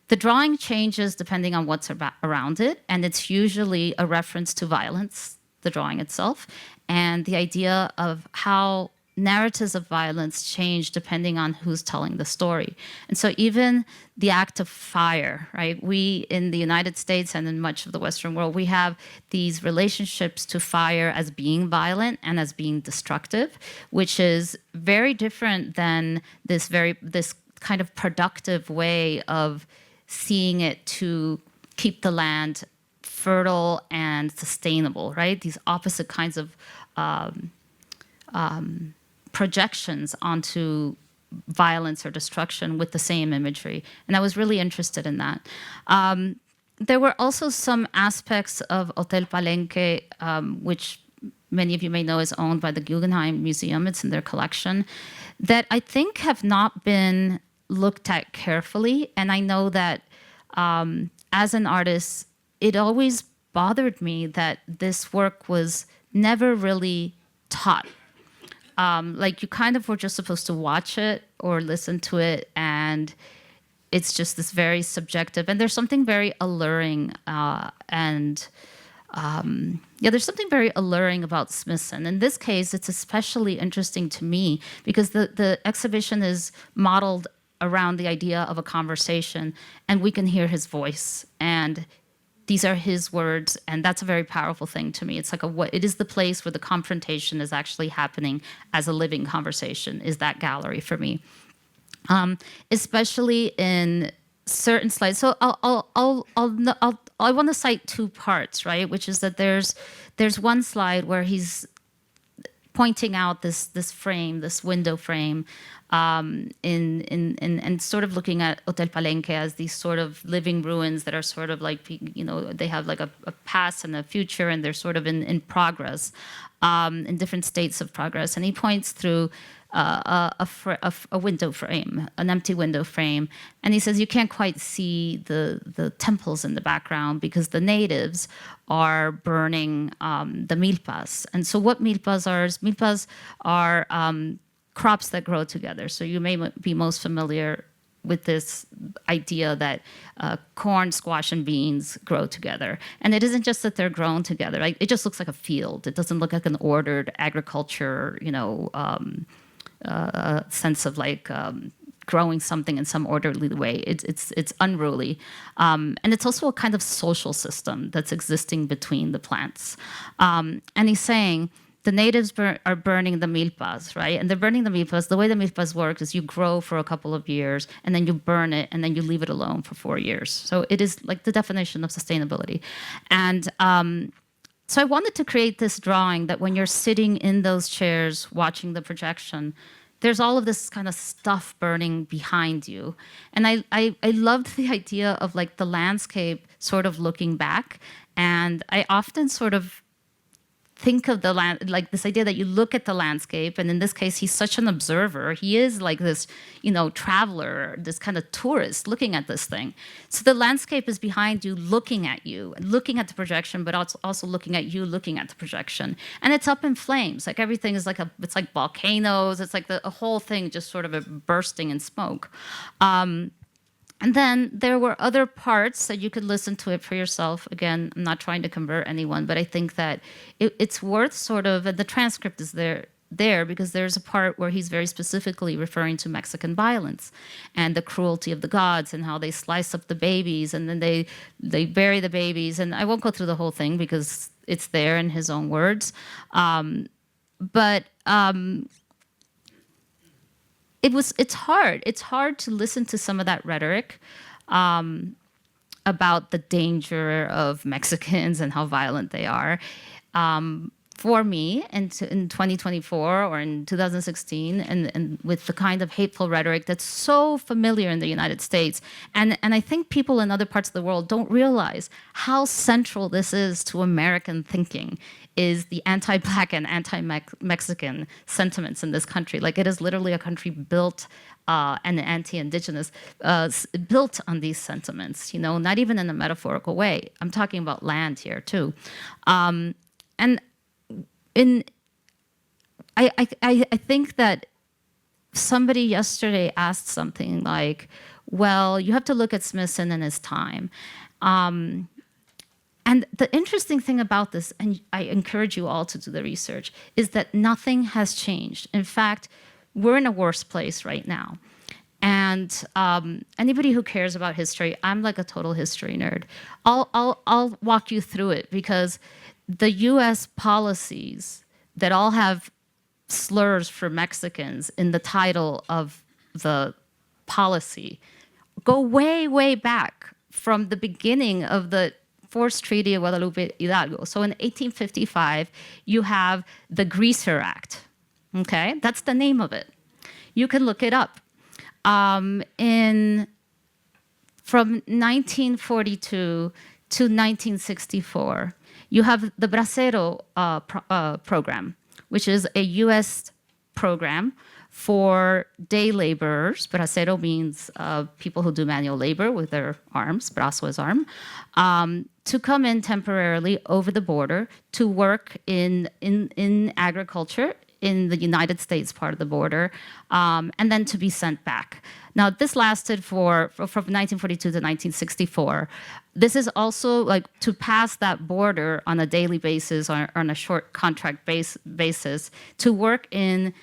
The drawing changes depending on what's around it, and it's usually a reference to violence, the drawing itself, and the idea of how narratives of violence change depending on who's telling the story. And so even the act of fire, right? We in the United States and in much of the Western world, we have these relationships to fire as being violent and as being destructive, which is very different than this kind of productive way of seeing it to keep the land fertile and sustainable, right? These opposite kinds of projections onto violence or destruction with the same imagery. And I was really interested in that. There were also some aspects of Otel Palen, which many of you may know is owned by the Guggenheim Museum. It's in their collection, that I think have not been looked at carefully. And I know that as an artist, it always bothered me that this work was never really taught. Like you kind of were just supposed to watch it or listen to it, and it's just this very subjective. And there's something very alluring there's something very alluring about Smithson. In this case, it's especially interesting to me because the exhibition is modeled around the idea of a conversation, and we can hear his voice, and these are his words, and that's a very powerful thing to me. It's like it is the place where the confrontation is actually happening as a living conversation, is that gallery for me. Especially in certain slides. So I want to cite two parts, right? Which is that there's one slide where he's pointing out this frame, this window frame, and sort of looking at Otel Palen as these sort of living ruins that are sort of like, you know, they have like a past and a future, and they're sort of in progress, in different states of progress. And he points through a window frame, an empty window frame, and he says you can't quite see the temples in the background because the natives are burning the milpas. And so what milpas are? Milpas are crops that grow together. So you may be most familiar with this idea that corn, squash, and beans grow together. And it isn't just that they're grown together. Like, it just looks like a field. It doesn't look like an ordered agriculture, you know, sense of like growing something in some orderly way. It's unruly. And it's also a kind of social system that's existing between the plants. And he's saying, the natives are burning the milpas, right? And they're burning the milpas. The way the milpas work is you grow for a couple of years, and then you burn it, and then you leave it alone for 4 years. So it is like the definition of sustainability. And so I wanted to create this drawing that when you're sitting in those chairs watching the projection, there's all of this kind of stuff burning behind you. And I loved the idea of like the landscape sort of looking back. And I often sort of think of the land, like this idea that you look at the landscape, and in this case, he's such an observer. He is like this, you know, traveler, this kind of tourist looking at this thing. So the landscape is behind you, looking at you, looking at the projection, but also looking at you, looking at the projection. And it's up in flames. Like everything is like it's like volcanoes. It's like a whole thing just sort of bursting in smoke. And then there were other parts that you could listen to it for yourself. Again, I'm not trying to convert anyone, but I think that it's worth sort of, and the transcript is there because there's a part where he's very specifically referring to Mexican violence and the cruelty of the gods and how they slice up the babies and then they bury the babies. And I won't go through the whole thing because it's there in his own words. It's hard. It's hard to listen to some of that rhetoric about the danger of Mexicans and how violent they are. For me, in 2024 or in 2016, and with the kind of hateful rhetoric that's so familiar in the United States, and I think people in other parts of the world don't realize how central this is to American thinking, is the anti-Black and anti-Mexican sentiments in this country. Like, it is literally a country built and anti-indigenous, built on these sentiments, you know, not even in a metaphorical way. I'm talking about land here too. I think that somebody yesterday asked something like, well, you have to look at Smithson in his time. And the interesting thing about this, and I encourage you all to do the research, is that nothing has changed. In fact, we're in a worse place right now. And anybody who cares about history, I'm like a total history nerd. I'll walk you through it because the U.S. policies that all have slurs for Mexicans in the title of the policy go way, way back from the beginning of the Forced Treaty of Guadalupe Hidalgo. So in 1855, you have the Greaser Act. Okay, that's the name of it. You can look it up. From 1942 to 1964, you have the Bracero program, which is a U.S. program for day laborers. Bracero means people who do manual labor with their arms, brazo is arm, to come in temporarily over the border to work in agriculture in the United States part of the border, and then to be sent back. Now, this lasted from 1942 to 1964. This is also like to pass that border on a daily basis or on a short contract basis to work in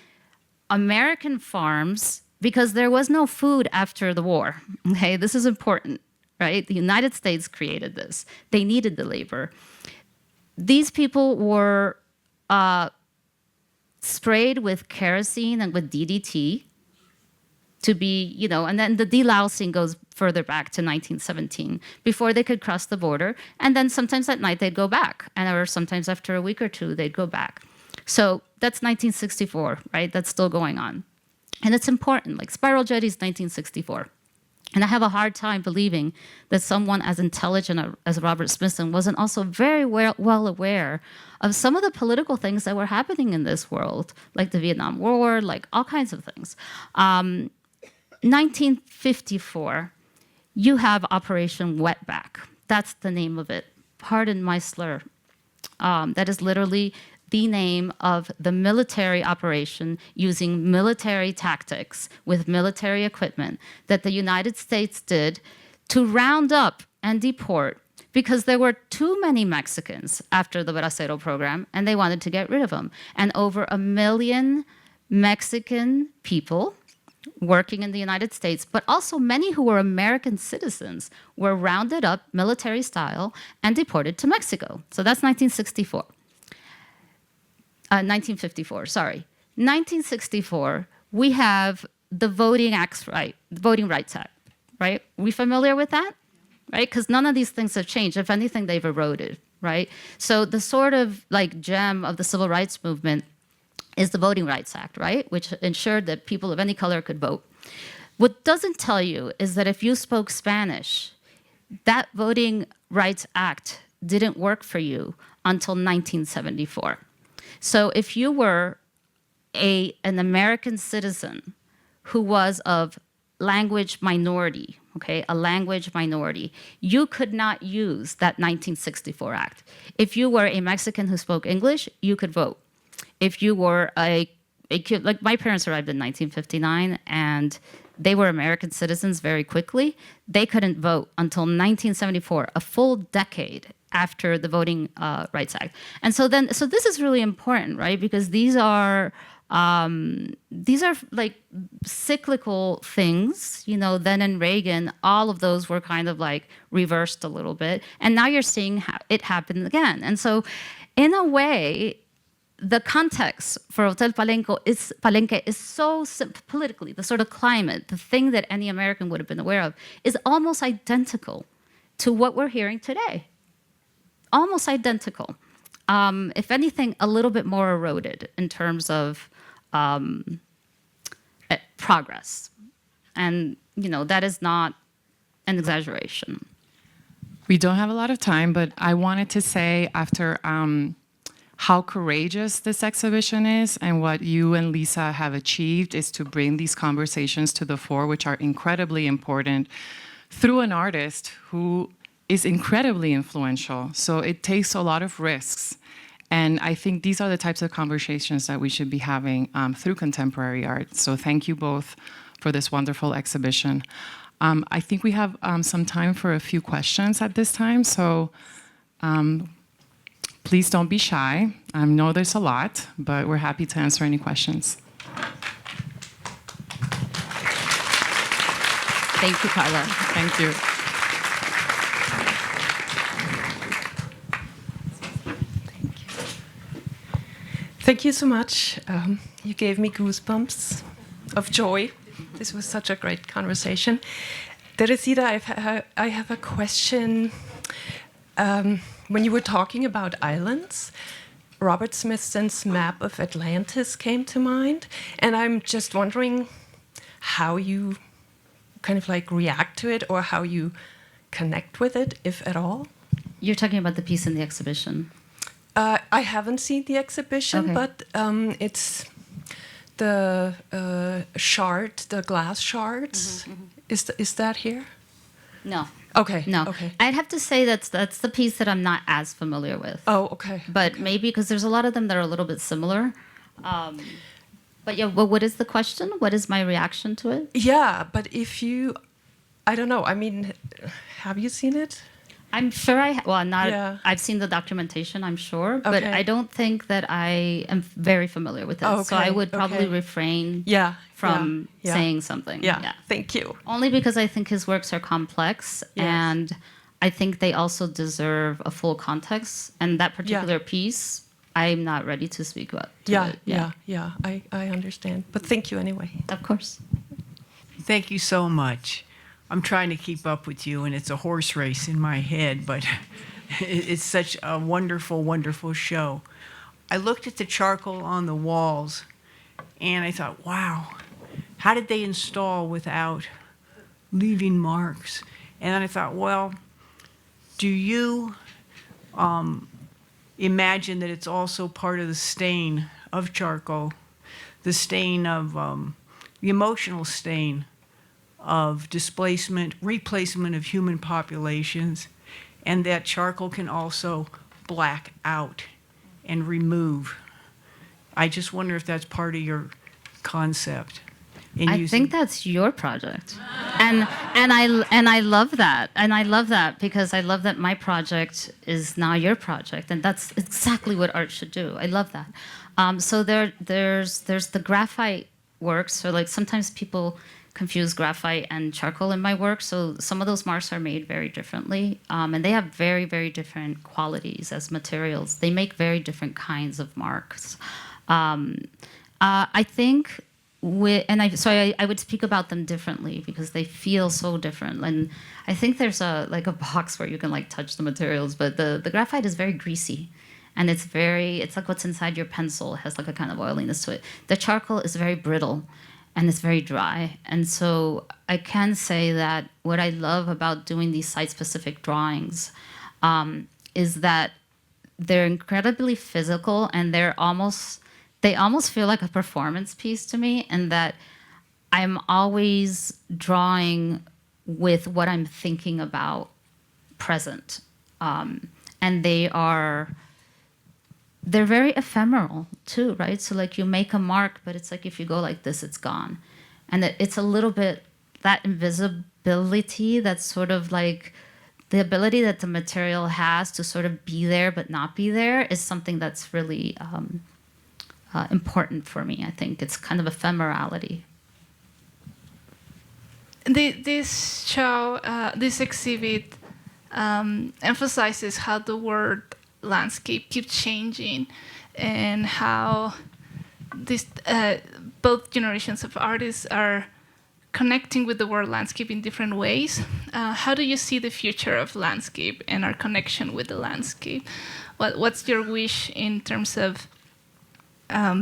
American farms because there was no food after the war. Okay, this is important, right? The United States created this. They needed the labor. These people were sprayed with kerosene and with DDT to be, and then the delousing goes further back to 1917 before they could cross the border. And then sometimes at night they'd go back, or sometimes after a week or two they'd go back. So that's 1964, right? That's still going on. And it's important, like Spiral Jetty is 1964. And I have a hard time believing that someone as intelligent as Robert Smithson wasn't also very well aware of some of the political things that were happening in this world, like the Vietnam War, like all kinds of things. 1954, you have Operation Wetback. That's the name of it. Pardon my slur. That is literally the name of the military operation using military tactics with military equipment that the United States did to round up and deport because there were too many Mexicans after the Bracero program and they wanted to get rid of them. And over 1 million Mexican people working in the United States, but also many who were American citizens, were rounded up military style and deported to Mexico. So that's 1964. 1954, sorry. 1964, we have the Voting Rights Act, right? We familiar with that, right? Because none of these things have changed. If anything, they've eroded, right? So the sort of like gem of the civil rights movement is the Voting Rights Act, right? Which ensured that people of any color could vote. What doesn't tell you is that if you spoke Spanish, that Voting Rights Act didn't work for you until 1974. So if you were an American citizen who was of language minority, okay, a language minority, you could not use that 1964 act. If you were a Mexican who spoke English, you could vote. If you were a kid, like my parents arrived in 1959 and they were American citizens very quickly, they couldn't vote until 1974, a full decade after the Voting Rights Act. And so this is really important, right? Because these are like cyclical things, then in Reagan, all of those were kind of like reversed a little bit. And now you're seeing it happen again. And so in a way, the context for Otel Palenque is so politically, the sort of climate, the thing that any American would have been aware of, is almost identical to what we're hearing today. Almost identical. If anything, a little bit more eroded in terms of progress. And, that is not an exaggeration. We don't have a lot of time, but I wanted to say after how courageous this exhibition is and what you and Lisa have achieved is to bring these conversations to the fore, which are incredibly important, through an artist who is incredibly influential. So it takes a lot of risks. And I think these are the types of conversations that we should be having through contemporary art. So thank you both for this wonderful exhibition. I think we have some time for a few questions at this time. So please don't be shy. I know there's a lot, but we're happy to answer any questions. Thank you, Carla. Thank you. Thank you so much. You gave me goosebumps of joy. This was such a great conversation. Teresita, I have a question. When you were talking about islands, Robert Smithson's map of Atlantis came to mind, and I'm just wondering how you kind of like react to it or how you connect with it, if at all. You're talking about the piece in the exhibition. I haven't seen the exhibition, Okay. but it's the shard, the glass shards. Is that here? No. Okay. No. Okay. I'd have to say that's the piece that I'm not as familiar with. Oh, okay. But maybe because there's a lot of them that are a little bit similar. But yeah, what is the question? What is my reaction to it? Yeah, but if you, I don't know. I mean, have you seen it? I'm sure not. Yeah. I've seen the documentation, I'm sure, but Okay. I don't think that I am very familiar with it. Oh, So I okay, would probably okay. refrain Yeah. from yeah. saying something. Yeah. Thank you. Only because I think his works are complex, Yes. and I think they also deserve a full context. And that particular piece, I'm not ready to speak about. Yeah. I understand. But thank you anyway. Of course. Thank you so much. I'm trying to keep up with you, and it's a horse race in my head, but it's such a wonderful, wonderful show. I looked at the charcoal on the walls, and I thought, wow, how did they install without leaving marks? And then I thought, well, do you imagine that it's also part of the stain of charcoal, the stain of the emotional stain of displacement, replacement of human populations, and that charcoal can also black out and remove? I just wonder if that's part of your concept. I think that's your project, and I love that, because I love that my project is now your project, and that's exactly what art should do. I love that. So there's the graphite work. So like sometimes people confuse graphite and charcoal in my work. So some of those marks are made very differently, and they have very, very different qualities as materials. They make very different kinds of marks. I think, I would speak about them differently because they feel so different. And I think there's a box where you can like touch the materials, but the graphite is very greasy. And it's like what's inside your pencil. It has like a kind of oiliness to it. The charcoal is very brittle, and it's very dry. And so I can say that what I love about doing these site-specific drawings is that they're incredibly physical, and they almost feel like a performance piece to me, and that I'm always drawing with what I'm thinking about present. And they're very ephemeral too, right? So like you make a mark, but it's like if you go like this, it's gone. And it's a little bit that invisibility, that's sort of like the ability that the material has to sort of be there but not be there, is something that's really important for me. I think it's kind of ephemerality. This show, this exhibit emphasizes how the word landscape keeps changing, and how this both generations of artists are connecting with the word landscape in different ways. How do you see the future of landscape and our connection with the landscape? What's your wish in terms of how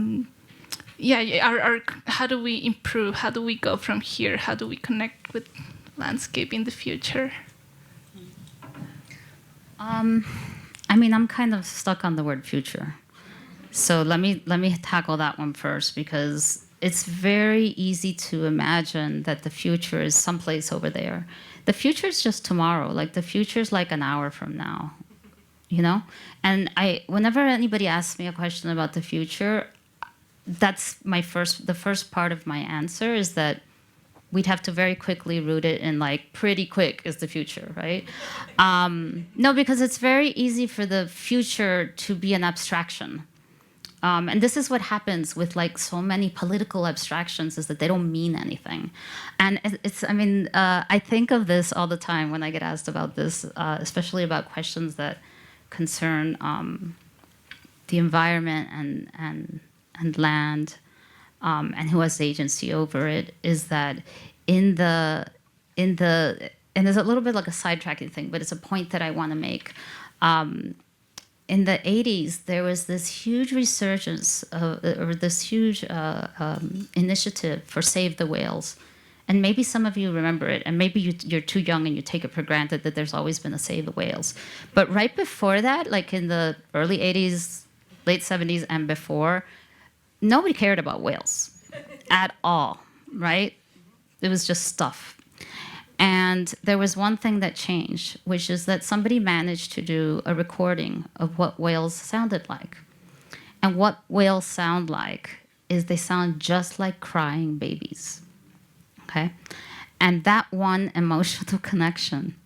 do we improve? How do we go from here? How do we connect with landscape in the future? I'm kind of stuck on the word future. So let me tackle that one first, because it's very easy to imagine that the future is someplace over there. The future is just tomorrow. Like the future is like an hour from now, you know? And whenever anybody asks me a question about the future, that's the first part of my answer is that we'd have to very quickly root it in like pretty quick is the future, right? No, because it's very easy for the future to be an abstraction. And this is what happens with like so many political abstractions, is that they don't mean anything. And I think of this all the time when I get asked about this, especially about questions that concern the environment and land, and who has agency over it, is that and there's a little bit like a sidetracking thing, but it's a point that I want to make. In the 80s, there was this huge resurgence, or this huge initiative for Save the Whales. And maybe some of you remember it, and maybe you're too young and you take it for granted that there's always been a Save the Whales. But right before that, like in the early 80s, late 70s and before, nobody cared about whales. at all, right? It was just stuff. And there was one thing that changed, which is that somebody managed to do a recording of what whales sounded like. And what whales sound like is they sound just like crying babies, okay? And that one emotional connection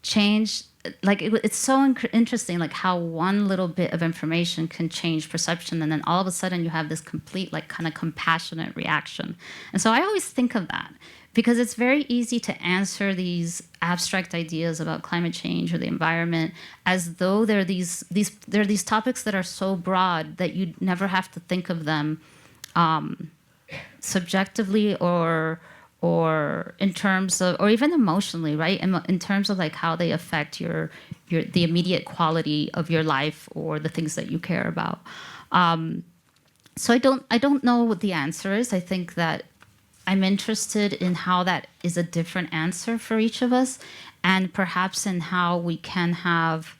changed, like it's so interesting, like how one little bit of information can change perception, and then all of a sudden you have this complete, like, kind of compassionate reaction. And so I always think of that, because it's very easy to answer these abstract ideas about climate change or the environment as though they're these topics that are so broad that you never have to think of them subjectively or in terms of, or even emotionally, right? In terms of like how they affect the immediate quality of your life or the things that you care about. So I don't know what the answer is. I think that I'm interested in how that is a different answer for each of us, and perhaps in how we can have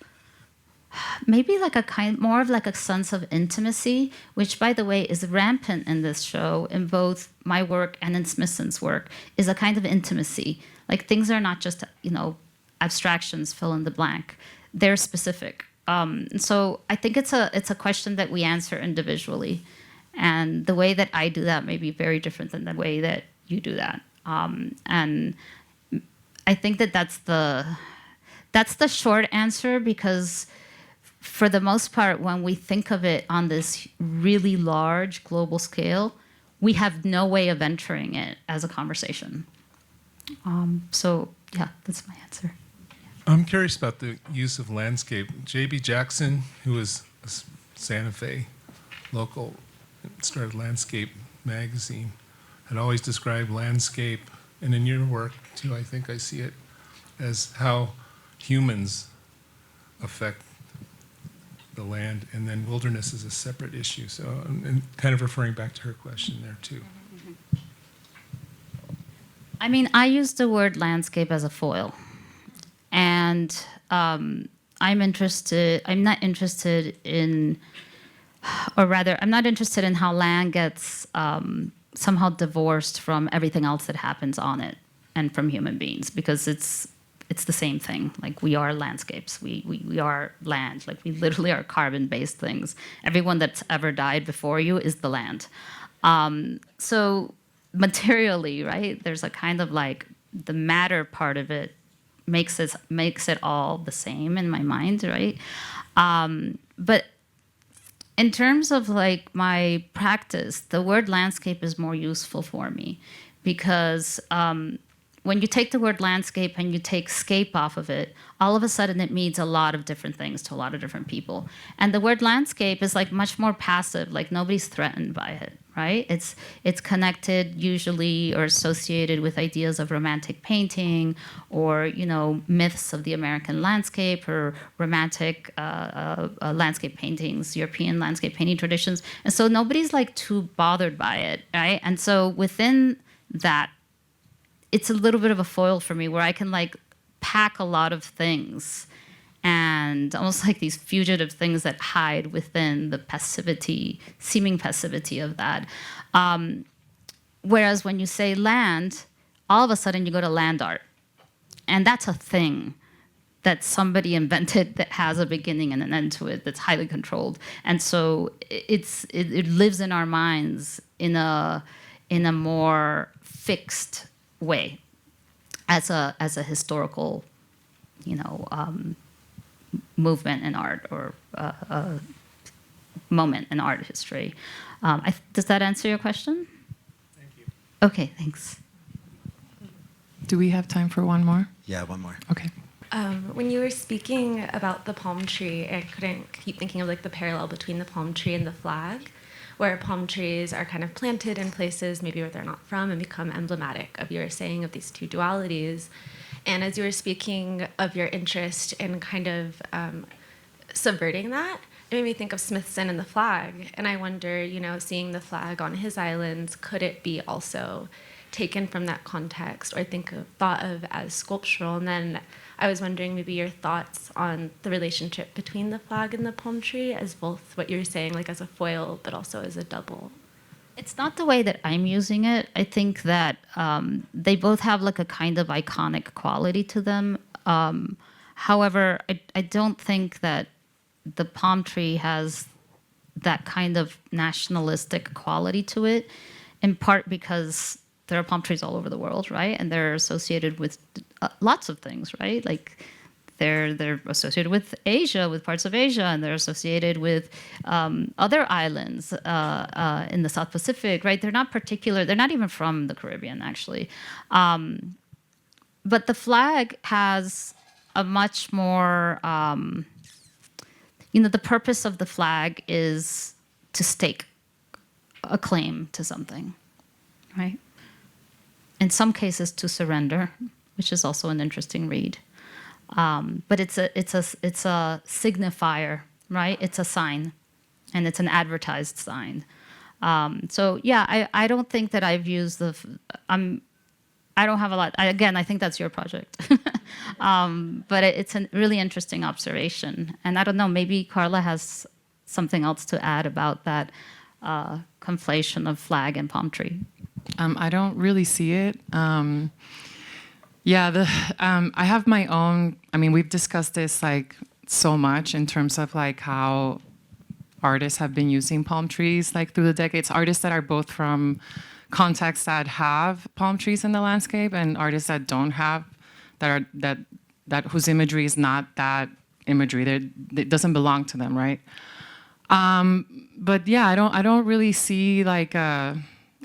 maybe like more of like a sense of intimacy, which, by the way, is rampant in this show, in both my work and in Smithson's work, is a kind of intimacy. Like, things are not just, abstractions, fill in the blank. They're specific. So I think it's a question that we answer individually. And the way that I do that may be very different than the way that you do that. And I think that that's the short answer, because for the most part, when we think of it on this really large global scale, we have no way of entering it as a conversation. So yeah, that's my answer. I'm curious about the use of landscape. J.B. Jackson, who was a Santa Fe local, started Landscape magazine, had always described landscape, and in your work too, I think I see it, as how humans affect the land, and then wilderness is a separate issue. So I'm kind of referring back to her question there too. I mean, I use the word landscape as a foil, and I'm not interested in, or rather, I'm not interested in how land gets somehow divorced from everything else that happens on it and from human beings, because it's the same thing. Like, we are landscapes. We are land. Like, we literally are carbon-based things. Everyone that's ever died before you is the land. So materially, right, there's a kind of like the matter part of it makes it all the same in my mind, right? But in terms of like my practice, the word landscape is more useful for me, because when you take the word landscape and you take scape off of it, all of a sudden it means a lot of different things to a lot of different people. And the word landscape is like much more passive, like nobody's threatened by it, right? It's connected usually or associated with ideas of romantic painting, or, myths of the American landscape, or romantic landscape paintings, European landscape painting traditions. And so nobody's like too bothered by it, right? And so within that, it's a little bit of a foil for me, where I can like pack a lot of things, and almost like these fugitive things that hide within the seeming passivity of that. Whereas when you say land, all of a sudden you go to land art. And that's a thing that somebody invented that has a beginning and an end to it, that's highly controlled. And so it lives in our minds in a more fixed way, as a historical, movement in art, or a moment in art history. Does that answer your question? Thank you. Okay, thanks. Do we have time for one more? Yeah, one more. Okay. When you were speaking about the palm tree, I couldn't keep thinking of like the parallel between the palm tree and the flag, where palm trees are kind of planted in places maybe where they're not from and become emblematic of, you were saying, of these two dualities. And as you were speaking of your interest in kind of subverting that, it made me think of Smithson and the flag. And I wonder, seeing the flag on his islands, could it be also taken from that context, or thought of as sculptural? And then I was wondering maybe your thoughts on the relationship between the flag and the palm tree, as both what you were saying, like as a foil, but also as a double. It's not the way that I'm using it. I think that they both have like a kind of iconic quality to them. However, I don't think that the palm tree has that kind of nationalistic quality to it, in part because there are palm trees all over the world, right? And they're associated with lots of things, right? Like they're associated with Asia, with parts of Asia, and they're associated with other islands in the South Pacific, right? They're not particular. They're not even from the Caribbean, actually. But the flag has a much more, the purpose of the flag is to stake a claim to something, right? In some cases, to surrender, which is also an interesting read. But it's a signifier, right? It's a sign, and it's an advertised sign. So yeah, I don't think that I've used I don't have a lot. I think that's your project. But it's a really interesting observation. And I don't know, maybe Carla has something else to add about that conflation of flag and palm tree. I don't really see it. I have my own, we've discussed this like so much in terms of like how artists have been using palm trees like through the decades, artists that are both from contexts that have palm trees in the landscape and artists that don't have, that whose imagery is not that imagery, that doesn't belong to them, right? But yeah, I don't really see like a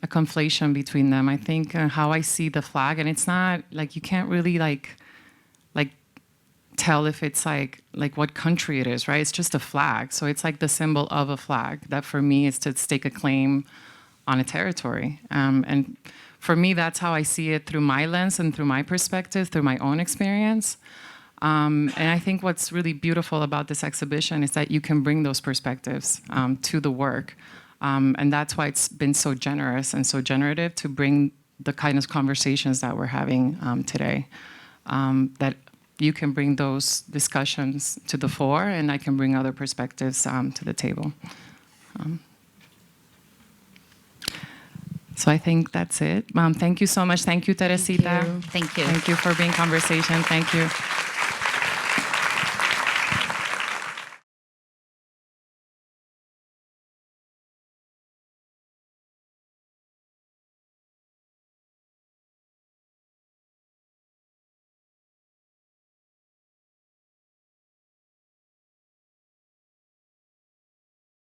conflation between them. I think how I see the flag, and it's not like you can't really like tell if it's like what country it is, right? It's just a flag. So it's like the symbol of a flag that for me is to stake a claim on a territory. And for me, that's how I see it through my lens and through my perspective, through my own experience. And I think what's really beautiful about this exhibition is that you can bring those perspectives to the work. And that's why it's been so generous and so generative to bring the kind of conversations that we're having today. That you can bring those discussions to the fore, and I can bring other perspectives to the table. So I think that's it. Thank you so much. Thank you, Teresita. Thank you. Thank you for being conversation. Thank you.